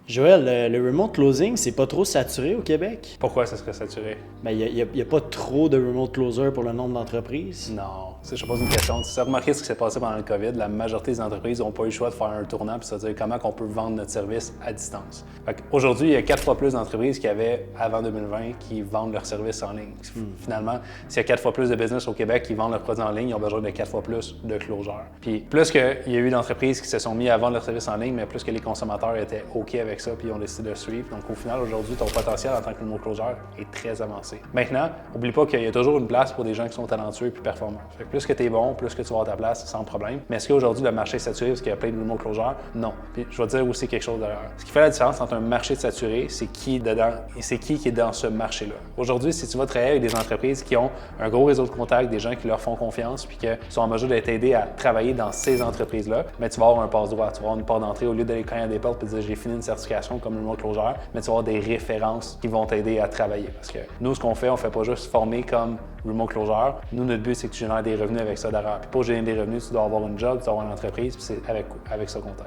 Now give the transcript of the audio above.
Joël, le remote closing, c'est pas trop saturé au Québec? Pourquoi ça serait saturé? Ben, il n'y a pas trop de remote closer pour le nombre d'entreprises. Non. Je te pose une question. Tu as remarqué ce qui s'est passé pendant le COVID? La majorité des entreprises n'ont pas eu le choix de faire un tournant puis se dire comment on peut vendre notre service à distance. Aujourd'hui, il y a 4 fois plus d'entreprises qu'il y avait avant 2020 qui vendent leurs services en ligne. Finalement, s'il y a 4 fois plus de business au Québec qui vendent leurs produits en ligne, ils ont besoin de 4 fois plus de closures. Puis plus qu'il y a eu d'entreprises qui se sont mis à vendre leurs services en ligne, mais plus que les consommateurs étaient OK avec ça puis ils ont décidé de suivre. Donc au final, aujourd'hui, ton potentiel en tant que remote closer est très avancé. Maintenant, n'oublie pas qu'il y a toujours une place pour des gens qui sont talentueux et performants. Plus que tu es bon, plus que tu vas avoir ta place, sans problème. Mais est-ce qu'aujourd'hui, le marché est saturé parce qu'il y a plein de remote closures? Non. Puis je vais te dire aussi quelque chose d'ailleurs. Ce qui fait la différence entre un marché saturé, c'est qui dedans et c'est qui est dans ce marché-là. Aujourd'hui, si tu vas travailler avec des entreprises qui ont un gros réseau de contacts, des gens qui leur font confiance puis qui sont en mesure de t'aider à travailler dans ces entreprises-là, mais tu vas avoir un passe-droit, tu vas avoir une porte d'entrée au lieu d'aller cogner à des portes et dire j'ai fini une certification comme remote closer, mais tu vas avoir des références qui vont t'aider à travailler. Parce que nous, ce qu'on fait, on fait pas juste former comme remote closer. Nous, notre but, c'est que tu génères des revenus avec ça derrière. Puis pour générer des revenus, tu dois avoir une job, tu dois avoir une entreprise, puis c'est avec ça qu'on t'aide.